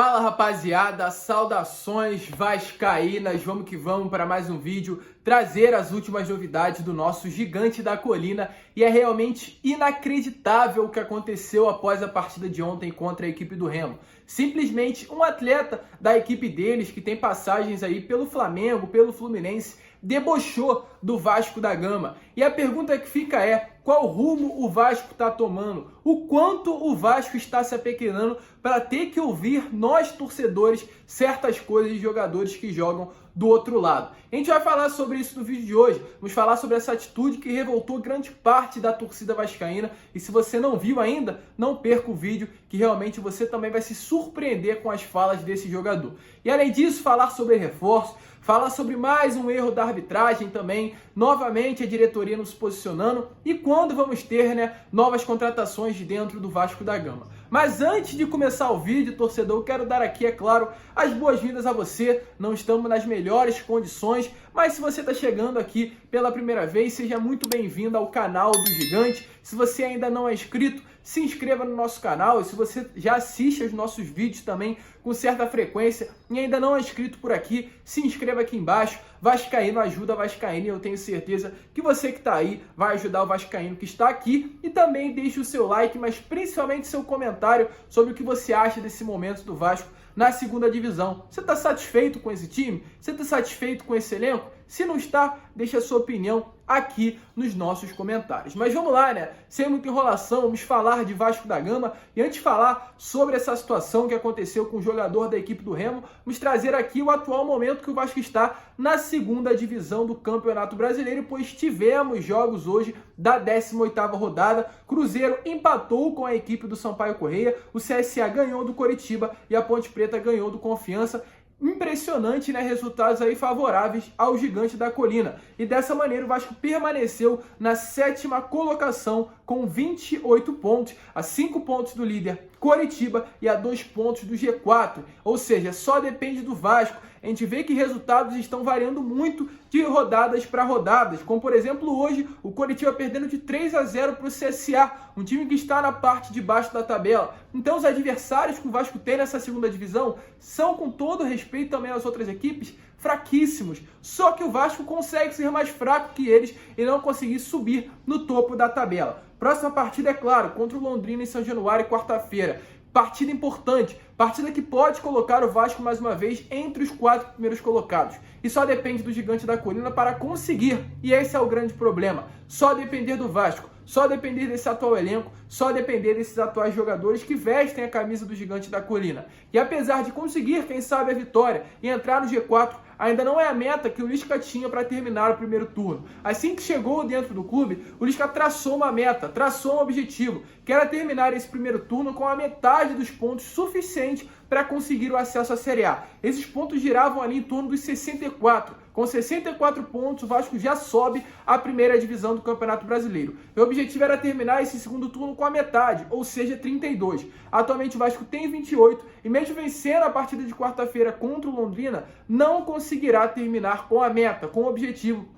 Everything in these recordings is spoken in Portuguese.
Fala rapaziada, saudações vascaínas, vamos que vamos para mais um vídeo, trazer as últimas novidades do nosso gigante da colina. E é realmente inacreditável o que aconteceu após a partida de ontem contra a equipe do Remo. Simplesmente um atleta da equipe deles, que tem passagens aí pelo Flamengo, pelo Fluminense, debochou do Vasco da Gama. E a pergunta que fica é: qual rumo o Vasco está tomando? O quanto o Vasco está se apequenando para ter que ouvir nós, torcedores, certas coisas de jogadores que jogam do outro lado? A gente vai falar sobre isso no vídeo de hoje. Vamos falar sobre essa atitude que revoltou grande parte da torcida vascaína. E se você não viu ainda, não perca o vídeo, que realmente você também vai se surpreender com as falas desse jogador. E além disso, falar sobre reforço, falar sobre mais um erro da arbitragem também, novamente a diretoria nos posicionando e quando vamos ter, novas contratações de dentro do Vasco da Gama. Mas antes de começar o vídeo, torcedor, eu quero dar aqui, é claro, as boas-vindas a você. Não estamos nas melhores condições, mas se você está chegando aqui pela primeira vez, seja muito bem-vindo ao canal do Gigante. Se você ainda não é inscrito, se inscreva no nosso canal. E se você já assiste aos nossos vídeos também com certa frequência e ainda não é inscrito por aqui, se inscreva aqui embaixo. Vascaíno ajuda Vascaíno e eu tenho certeza que você que está aí vai ajudar o Vascaíno que está aqui. E também deixe o seu like, mas principalmente seu comentário sobre o que você acha desse momento do Vasco na segunda divisão. Você está satisfeito com esse time? Você está satisfeito com esse elenco? Se não está, deixa a sua opinião aqui nos nossos comentários. Mas vamos lá, sem muita enrolação, vamos falar de Vasco da Gama. E antes de falar sobre essa situação que aconteceu com o jogador da equipe do Remo, vamos trazer aqui o atual momento que o Vasco está na segunda divisão do Campeonato Brasileiro, pois tivemos jogos hoje da 18ª rodada. Cruzeiro empatou com a equipe do Sampaio Corrêa, o CSA ganhou do Coritiba e a Ponte Preta ganhou do Confiança. Impressionante, resultados aí favoráveis ao gigante da colina. E dessa maneira o Vasco permaneceu na 7ª colocação com 28 pontos, a 5 pontos do líder Coritiba e a 2 pontos do G4. Ou seja, só depende do Vasco. A gente vê que resultados estão variando muito de rodadas para rodadas, como por exemplo hoje o Coritiba perdendo de 3-0 para o CSA, um time que está na parte de baixo da tabela. Então os adversários que o Vasco tem nessa segunda divisão são, com todo respeito também às outras equipes, fraquíssimos. Só que o Vasco consegue ser mais fraco que eles e não conseguir subir no topo da tabela. Próxima partida, é claro, contra o Londrina em São Januário, quarta-feira. Partida importante, partida que pode colocar o Vasco mais uma vez entre os 4 primeiros colocados. E só depende do gigante da colina para conseguir. E esse é o grande problema. Só depender do Vasco, só depender desse atual elenco, só depender desses atuais jogadores que vestem a camisa do gigante da colina. E apesar de conseguir, quem sabe, a vitória e entrar no G4, ainda não é a meta que o Lisca tinha para terminar o primeiro turno. Assim que chegou dentro do clube, o Lisca traçou uma meta, traçou um objetivo, que era terminar esse primeiro turno com a metade dos pontos suficiente para conseguir o acesso à Série A. Esses pontos giravam ali em torno dos 64. Com 64 pontos, o Vasco já sobe à primeira divisão do Campeonato Brasileiro. O objetivo era terminar esse segundo turno com a metade, ou seja, 32. Atualmente o Vasco tem 28 e mesmo vencendo a partida de quarta-feira contra o Londrina, não conseguirá terminar com a meta, com o objetivo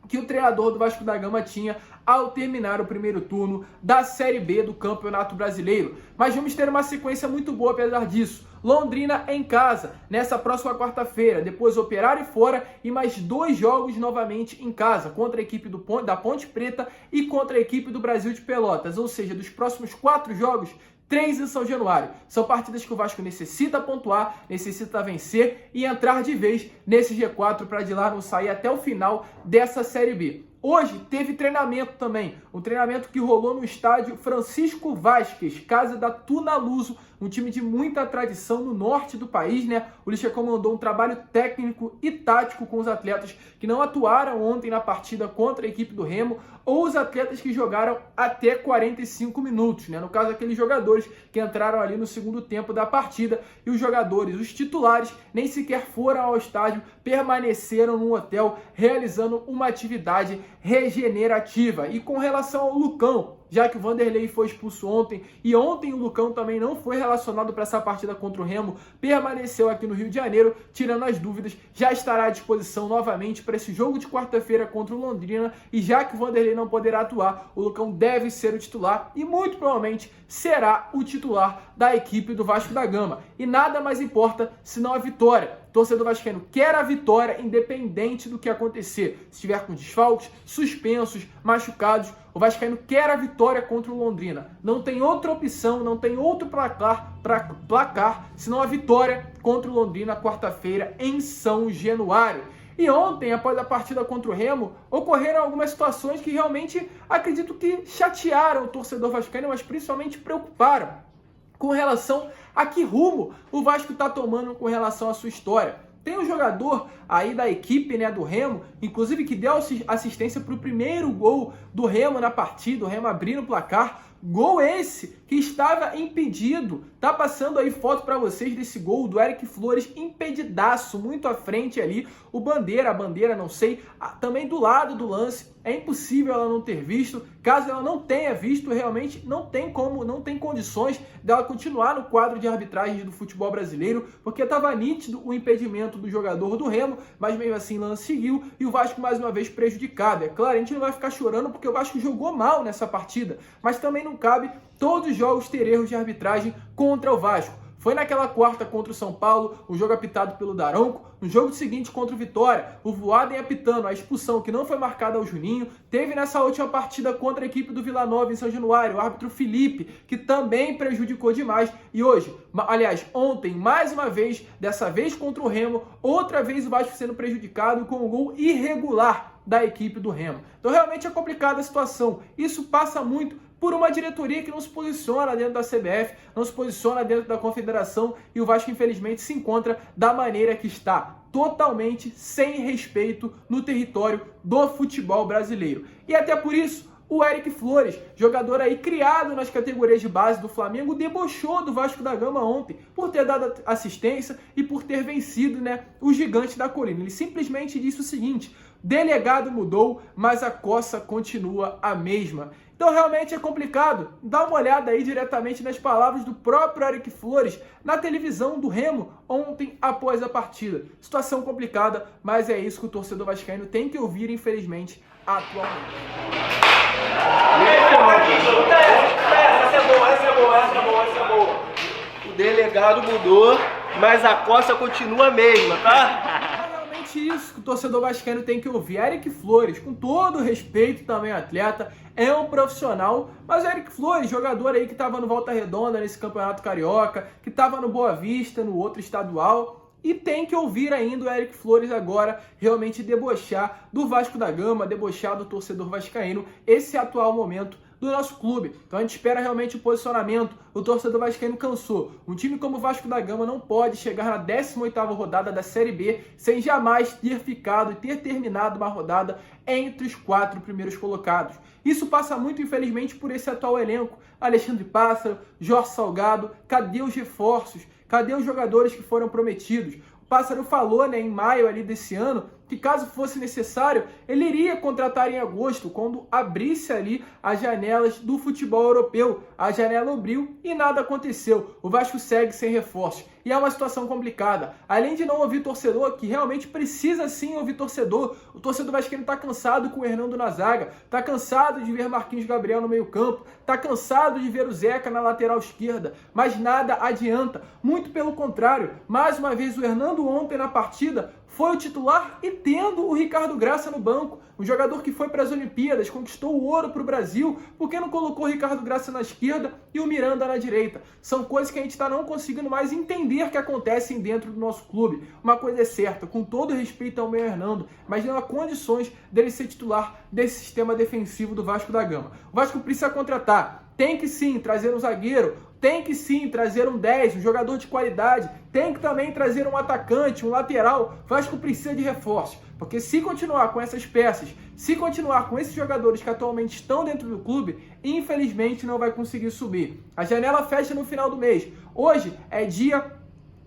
que o treinador do Vasco da Gama tinha ao terminar o primeiro turno da Série B do Campeonato Brasileiro. Mas vamos ter uma sequência muito boa apesar disso. Londrina em casa, nessa próxima quarta-feira, depois Operário fora e mais 2 jogos novamente em casa, contra a equipe da Ponte Preta e contra a equipe do Brasil de Pelotas. Ou seja, dos próximos 4 jogos, 3 em São Januário. São partidas que o Vasco necessita pontuar, necessita vencer e entrar de vez nesse G4 para de lá não sair até o final dessa Série B. Hoje teve treinamento também, um treinamento que rolou no estádio Francisco Vázquez, casa da Tunaluso, um time de muita tradição no norte do país, O Lisca comandou um trabalho técnico e tático com os atletas que não atuaram ontem na partida contra a equipe do Remo, ou os atletas que jogaram até 45 minutos, No caso, aqueles jogadores que entraram ali no segundo tempo da partida, e os jogadores, os titulares, nem sequer foram ao estádio, permaneceram no hotel realizando uma atividade regenerativa. E com relação ao Lucão, já que o Vanderlei foi expulso ontem, e ontem o Lucão também não foi relacionado para essa partida contra o Remo, permaneceu aqui no Rio de Janeiro, tirando as dúvidas, já estará à disposição novamente para esse jogo de quarta-feira contra o Londrina, e já que o Vanderlei não poderá atuar, o Lucão deve ser o titular, e muito provavelmente será o titular da equipe do Vasco da Gama. E nada mais importa senão a vitória. O torcedor vascaíno quer a vitória independente do que acontecer. Se estiver com desfalques, suspensos, machucados, o vascaíno quer a vitória contra o Londrina. Não tem outra opção, não tem outro placar senão a vitória contra o Londrina quarta-feira em São Januário. E ontem, após a partida contra o Remo, ocorreram algumas situações que realmente acredito que chatearam o torcedor vascaíno, mas principalmente preocuparam com relação a que rumo o Vasco está tomando com relação à sua história. Tem um jogador aí da equipe, né, do Remo, inclusive que deu assistência para o primeiro gol do Remo na partida, o Remo abrindo o placar. Gol esse que estava impedido. Tá passando aí foto para vocês desse gol do Eric Flores, impedidaço, muito à frente ali. A bandeira, não sei, também do lado do lance. É impossível ela não ter visto. Caso ela não tenha visto, realmente não tem condições dela continuar no quadro de arbitragem do futebol brasileiro, porque estava nítido o impedimento do jogador do Remo, mas mesmo assim o lance seguiu e o Vasco mais uma vez prejudicado. É claro, a gente não vai ficar chorando porque o Vasco jogou mal nessa partida, mas também não cabe todos os jogos ter erros de arbitragem contra o Vasco. Foi naquela quarta contra o São Paulo, o jogo apitado pelo Daronco. No jogo seguinte contra o Vitória, o Voaden apitando a expulsão que não foi marcada ao Juninho. Teve nessa última partida contra a equipe do Vila Nova em São Januário, o árbitro Felipe, que também prejudicou demais. E hoje, aliás, ontem, mais uma vez, dessa vez contra o Remo, outra vez o Vasco sendo prejudicado com um gol irregular da equipe do Remo. Então realmente é complicada a situação. Isso passa muito por uma diretoria que não se posiciona dentro da CBF, não se posiciona dentro da Confederação, e o Vasco infelizmente se encontra da maneira que está, totalmente sem respeito no território do futebol brasileiro. E até por isso, o Eric Flores, jogador aí criado nas categorias de base do Flamengo, debochou do Vasco da Gama ontem por ter dado assistência e por ter vencido, né, o gigante da colina. Ele simplesmente disse o seguinte: delegado mudou, mas a coça continua a mesma. Então realmente é complicado. Dá uma olhada aí diretamente nas palavras do próprio Eric Flores na televisão do Remo ontem após a partida. Situação complicada, mas é isso que o torcedor vascaíno tem que ouvir, infelizmente, atualmente. Essa é boa. O delegado mudou, mas a coça continua a mesma, tá? Isso que o torcedor vascaíno tem que ouvir. Eric Flores, com todo o respeito também atleta, é um profissional, mas Eric Flores, jogador aí que estava no Volta Redonda nesse Campeonato Carioca, que estava no Boa Vista, no outro estadual, e tem que ouvir ainda o Eric Flores agora realmente debochar do Vasco da Gama, debochar do torcedor vascaíno, esse atual momento do nosso clube. Então a gente espera realmente o posicionamento. O torcedor vascaíno cansou. Um time como o Vasco da Gama não pode chegar na 18ª rodada da Série B sem jamais ter ficado e ter terminado uma rodada entre os 4 primeiros colocados. Isso passa muito, infelizmente, por esse atual elenco. Alexandre Pássaro, Jorge Salgado, cadê os reforços? Cadê os jogadores que foram prometidos? O Pássaro falou, né, em maio ali desse ano, que caso fosse necessário, ele iria contratar em agosto, quando abrisse ali as janelas do futebol europeu. A janela abriu e nada aconteceu. O Vasco segue sem reforços. E é uma situação complicada. Além de não ouvir torcedor, que realmente precisa sim ouvir torcedor, o torcedor vascaíno está cansado com o Hernando na zaga, está cansado de ver Marquinhos Gabriel no meio campo, está cansado de ver o Zeca na lateral esquerda, mas nada adianta. Muito pelo contrário, mais uma vez o Hernando ontem na partida foi o titular e tendo o Ricardo Graça no banco, um jogador que foi para as Olimpíadas, conquistou o ouro para o Brasil, por que não colocou o Ricardo Graça na esquerda e o Miranda na direita? São coisas que a gente está não conseguindo mais entender que acontecem dentro do nosso clube. Uma coisa é certa, com todo respeito ao meu Hernando, mas não há condições dele ser titular desse sistema defensivo do Vasco da Gama. O Vasco precisa contratar, tem que sim trazer um zagueiro, tem que sim trazer um 10, um jogador de qualidade, tem que também trazer um atacante, um lateral. O Vasco precisa de reforços, porque se continuar com essas peças, se continuar com esses jogadores que atualmente estão dentro do clube, infelizmente não vai conseguir subir. A janela fecha no final do mês. Hoje é dia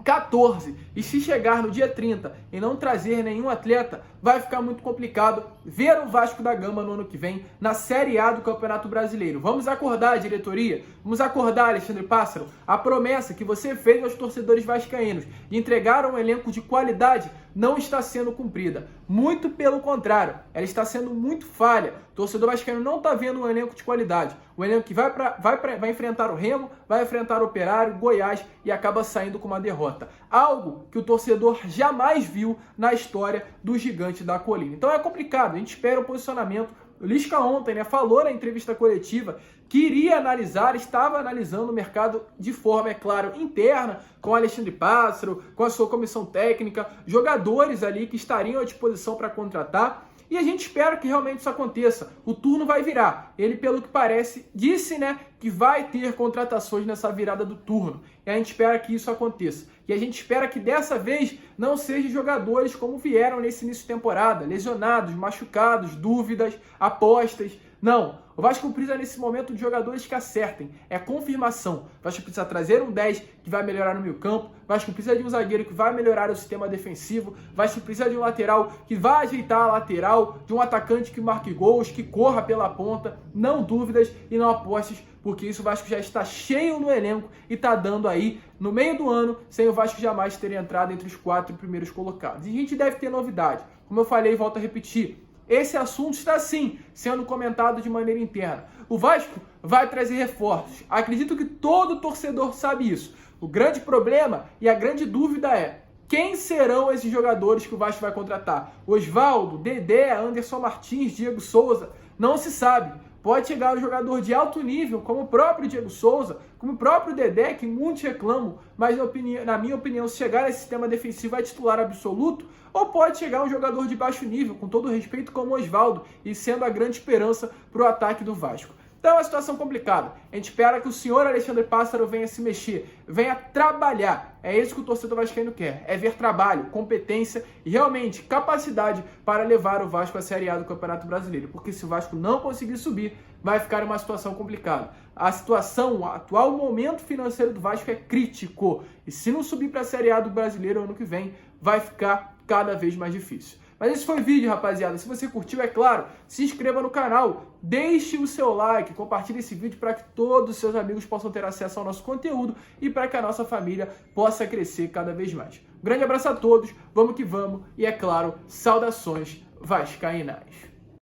14, e se chegar no dia 30 e não trazer nenhum atleta, vai ficar muito complicado ver o Vasco da Gama no ano que vem na Série A do Campeonato Brasileiro. Vamos acordar, diretoria, vamos acordar, Alexandre Pássaro. A promessa que você fez aos torcedores vascaínos de entregar um elenco de qualidade não está sendo cumprida. Muito pelo contrário, ela está sendo muito falha. O torcedor vascaíno não está vendo um elenco de qualidade. Um elenco que vai enfrentar o Remo, vai enfrentar o Operário, Goiás e acaba saindo com uma derrota. Algo que o torcedor jamais viu na história do Gigante da Colina. Então é complicado, a gente espera o posicionamento. O Lisca ontem, falou na entrevista coletiva que iria analisar, estava analisando o mercado de forma, é claro, interna, com o Alexandre Pássaro, com a sua comissão técnica, jogadores ali que estariam à disposição para contratar. E a gente espera que realmente isso aconteça. O turno vai virar. Ele, pelo que parece, disse, que vai ter contratações nessa virada do turno. E a gente espera que isso aconteça. E a gente espera que dessa vez não sejam jogadores como vieram nesse início de temporada, lesionados, machucados, dúvidas, apostas. Não. O Vasco precisa nesse momento de jogadores que acertem. É confirmação. O Vasco precisa trazer um 10 que vai melhorar no meio campo. O Vasco precisa de um zagueiro que vai melhorar o sistema defensivo. O Vasco precisa de um lateral que vai ajeitar a lateral, de um atacante que marque gols, que corra pela ponta. Não dúvidas e não apostas, porque isso o Vasco já está cheio no elenco e está dando aí no meio do ano, sem o Vasco jamais ter entrado entre os 4 primeiros colocados. E a gente deve ter novidade. Como eu falei, volto a repetir. Esse assunto está, sim, sendo comentado de maneira interna. O Vasco vai trazer reforços. Acredito que todo torcedor sabe isso. O grande problema e a grande dúvida é: quem serão esses jogadores que o Vasco vai contratar? Osvaldo, Dedé, Anderson Martins, Diego Souza? Não se sabe. Pode chegar um jogador de alto nível, como o próprio Diego Souza, como o próprio Dedé, que muitos reclamam, mas na minha opinião, se chegar nesse sistema defensivo é titular absoluto, ou pode chegar um jogador de baixo nível, com todo respeito, como o Osvaldo, e sendo a grande esperança para o ataque do Vasco. Então é uma situação complicada. A gente espera que o senhor Alexandre Pássaro venha se mexer, venha trabalhar. É isso que o torcedor vascaíno quer. É ver trabalho, competência e realmente capacidade para levar o Vasco à Série A do Campeonato Brasileiro. Porque se o Vasco não conseguir subir, vai ficar uma situação complicada. A situação, o atual momento financeiro do Vasco é crítico. E se não subir para a Série A do Brasileiro ano que vem, vai ficar cada vez mais difícil. Mas esse foi o vídeo, rapaziada. Se você curtiu, é claro, se inscreva no canal, deixe o seu like, compartilhe esse vídeo para que todos os seus amigos possam ter acesso ao nosso conteúdo e para que a nossa família possa crescer cada vez mais. Um grande abraço a todos, vamos que vamos e, é claro, saudações vascaínas.